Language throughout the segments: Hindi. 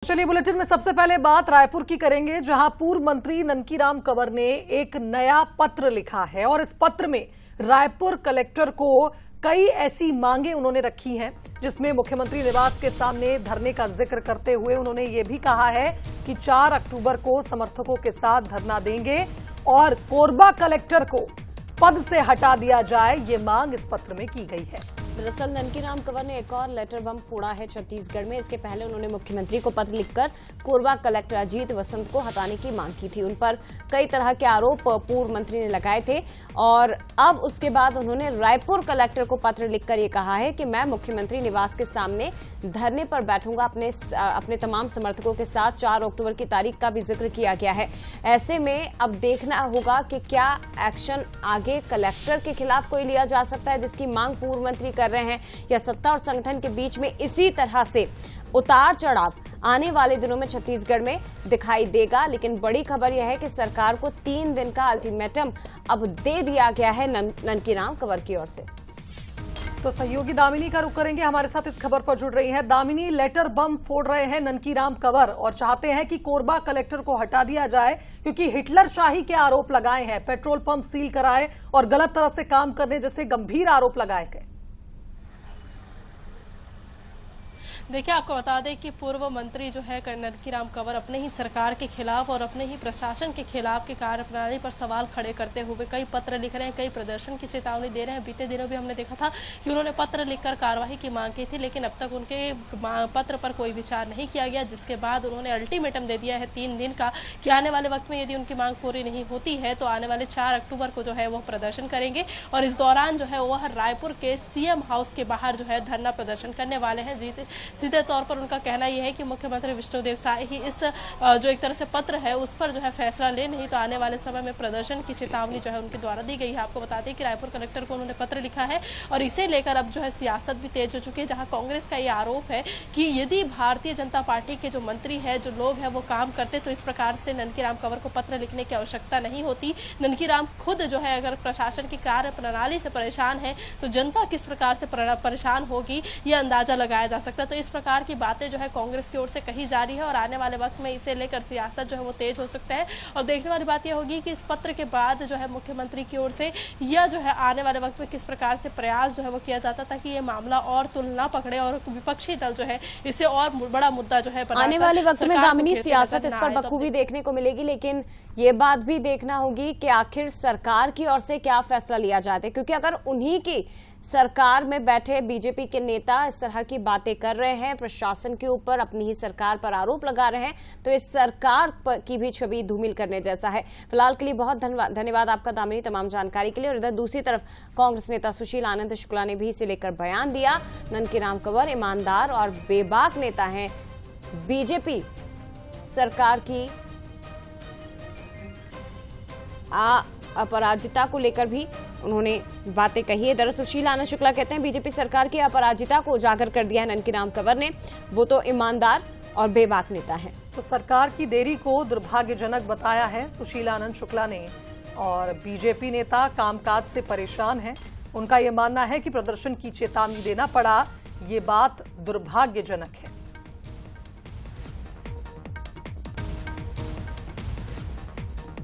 चलिए बुलेटिन में सबसे पहले बात रायपुर की करेंगे, जहां पूर्व मंत्री ननकीराम कंवर ने एक नया पत्र लिखा है और इस पत्र में रायपुर कलेक्टर को कई ऐसी मांगे उन्होंने रखी हैं, जिसमें मुख्यमंत्री निवास के सामने धरने का जिक्र करते हुए उन्होंने ये भी कहा है कि 4 अक्टूबर को समर्थकों के साथ धरना देंगे और कोरबा कलेक्टर को पद से हटा दिया जाए, ये मांग इस पत्र में की गई है। दरअसल ननकीराम कंवर ने एक और लेटर बम फोड़ा है छत्तीसगढ़ में। इसके पहले उन्होंने मुख्यमंत्री को पत्र लिखकर कोरबा कलेक्टर अजीत वसंत को हटाने की मांग की थी। उन पर कई तरह के आरोप पूर्व मंत्री ने लगाए थे और अब उसके बाद उन्होंने रायपुर कलेक्टर को पत्र लिखकर ये कहा है कि मैं मुख्यमंत्री निवास के सामने धरने पर बैठूंगा अपने तमाम समर्थकों के साथ। 4 अक्टूबर की तारीख का भी जिक्र किया गया है। ऐसे में अब देखना होगा कि क्या एक्शन आगे कलेक्टर के खिलाफ कोई लिया जा सकता है, जिसकी मांग पूर्व मंत्री कर रहे हैं, या सत्ता और संगठन के बीच में इसी तरह से उतार चढ़ाव आने वाले दिनों में छत्तीसगढ़ में दिखाई देगा। लेकिन बड़ी खबर यह है कि सरकार को 3 दिन का अल्टीमेटम अब दे दिया गया है ननकीराम कंवर की ओर से। तो सहयोगी दामिनी का रुख करेंगे, हमारे साथ इस खबर पर जुड़ रही है। दामिनी, लेटर बम फोड़ रहे हैं ननकीराम कंवर और चाहते हैं कि कोरबा कलेक्टर को हटा दिया जाए, क्योंकि हिटलर शाही के आरोप लगाए हैं, पेट्रोल पंप सील कराए और गलत तरह से काम करने जैसे गंभीर आरोप लगाए गए। देखिए, आपको बता दें कि पूर्व मंत्री जो है ननकीराम कंवर अपने ही सरकार के खिलाफ और अपने ही प्रशासन के खिलाफ की कार्यप्रणाली पर सवाल खड़े करते हुए कई पत्र लिख रहे हैं, कई प्रदर्शन की चेतावनी दे रहे हैं। बीते दिनों भी हमने देखा था कि उन्होंने पत्र लिखकर कार्रवाई की मांग की थी, लेकिन अब तक उनके पत्र पर कोई विचार नहीं किया गया, जिसके बाद उन्होंने अल्टीमेटम दे दिया है 3 दिन का कि आने वाले वक्त में यदि उनकी मांग पूरी नहीं होती है तो आने वाले 4 अक्टूबर को जो है वो प्रदर्शन करेंगे और इस दौरान जो है वह रायपुर के सीएम हाउस के बाहर जो है धरना प्रदर्शन करने वाले हैं। सीधे तौर पर उनका कहना यह है कि मुख्यमंत्री विष्णुदेव साय ही इस जो एक तरह से पत्र है उस पर जो है फैसला ले, नहीं तो आने वाले समय में प्रदर्शन की चेतावनी जो है उनके द्वारा दी गई है। आपको बता दें कि रायपुर कलेक्टर को उन्होंने पत्र लिखा है और इसे लेकर अब जो है सियासत भी तेज हो चुकी है, जहां कांग्रेस का यह आरोप है कि यदि भारतीय जनता पार्टी के जो मंत्री है, जो लोग हैं, वो काम करते तो इस प्रकार से ननकीराम कंवर को पत्र लिखने की आवश्यकता नहीं होती। ननकीराम खुद जो है अगर प्रशासन की कार्य प्रणाली से परेशान है तो जनता किस प्रकार से परेशान होगी, यह अंदाजा लगाया जा सकता है। तो इस प्रकार की बातें जो है कांग्रेस की ओर से कही जा रही है और आने वाले वक्त में इसे लेकर सियासत जो है वो तेज हो सकता है। और देखने वाली बात यह होगी कि इस पत्र के बाद जो है मुख्यमंत्री की ओर से या जो है आने वाले वक्त में किस प्रकार से प्रयास जो है वो किया जाता ताकि ये मामला और तुल ना पकड़े और विपक्षी दल जो है इसे और बड़ा मुद्दा जो है आने वाले वक्त में दामिनी सियासत इस पर बखूबी देखने को मिलेगी। लेकिन ये बात भी देखना होगी कि आखिर सरकार की ओर से क्या फैसला लिया जाता है, क्योंकि अगर उन्हीं की सरकार में बैठे बीजेपी के नेता इस तरह की बातें कर रहे हैं, प्रशासन के ऊपर अपनी ही सरकार पर आरोप लगा रहे हैं, तो इस सरकार की भी छवि धूमिल करने जैसा है। फिलहाल के लिए बहुत धन्यवाद आपका दामिनी तमाम जानकारी के लिए। और इधर दूसरी तरफ कांग्रेस नेता सुशील आनंद शुक्ला ने भी इसे लेकर बयान दिया। ननकीराम कंवर ईमानदार और बेबाक नेता हैं, बीजेपी सरकार की अपराजिता को लेकर भी उन्होंने बातें कही है। दरअसल सुशील आनंद शुक्ला कहते हैं बीजेपी सरकार की अपराजिता को उजागर कर दिया है ननकीराम कंवर ने, वो तो ईमानदार और बेबाक नेता है। तो सरकार की देरी को दुर्भाग्यजनक बताया है सुशील आनंद शुक्ला ने और बीजेपी नेता कामकाज से परेशान है। उनका यह मानना है कि प्रदर्शन की चेतावनी देना पड़ा, ये बात दुर्भाग्यजनक है।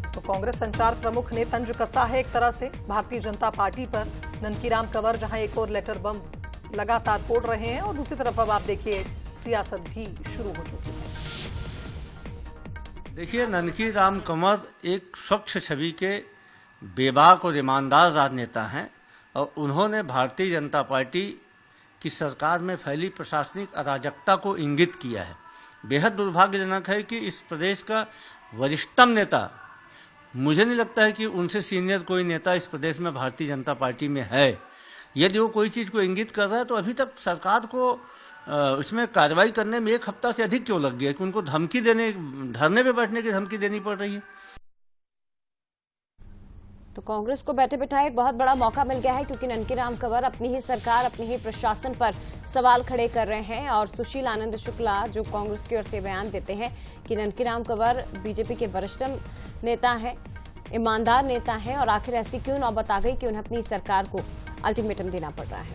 तो कांग्रेस संचार प्रमुख ने तंज कसा है एक तरह से भारतीय जनता पार्टी पर। ननकीराम कंवर जहां एक और लेटर बम लगातार फोड़ रहे हैं और दूसरी तरफ अब आप देखिए सियासत भी शुरू हो चुकी है। देखिए, ननकीराम कंवर एक स्वच्छ छवि के बेबाक और ईमानदार राजनेता हैं और उन्होंने भारतीय जनता पार्टी की सरकार में फैली प्रशासनिक अराजकता को इंगित किया है। बेहद दुर्भाग्यजनक है कि इस प्रदेश का वरिष्ठतम नेता, मुझे नहीं लगता है कि उनसे सीनियर कोई नेता इस प्रदेश में भारतीय जनता पार्टी में है। यदि वो कोई चीज़ को इंगित कर रहा है तो अभी तक सरकार को उसमें कार्रवाई करने में 1 हफ्ता से अधिक क्यों लग गया कि उनको धमकी देने, धरने पे बैठने की धमकी देनी पड़ रही है। तो कांग्रेस को बैठे बिठाए एक बहुत बड़ा मौका मिल गया है, क्योंकि ननकीराम कंवर अपनी ही सरकार, अपने ही प्रशासन पर सवाल खड़े कर रहे हैं। और सुशील आनंद शुक्ला जो कांग्रेस की ओर से बयान देते हैं कि ननकीराम कंवर बीजेपी के वरिष्ठतम नेता हैं, ईमानदार नेता हैं और आखिर ऐसी क्यों नौबत आ गई कि उन्हें अपनी सरकार को अल्टीमेटम देना पड़ रहा है।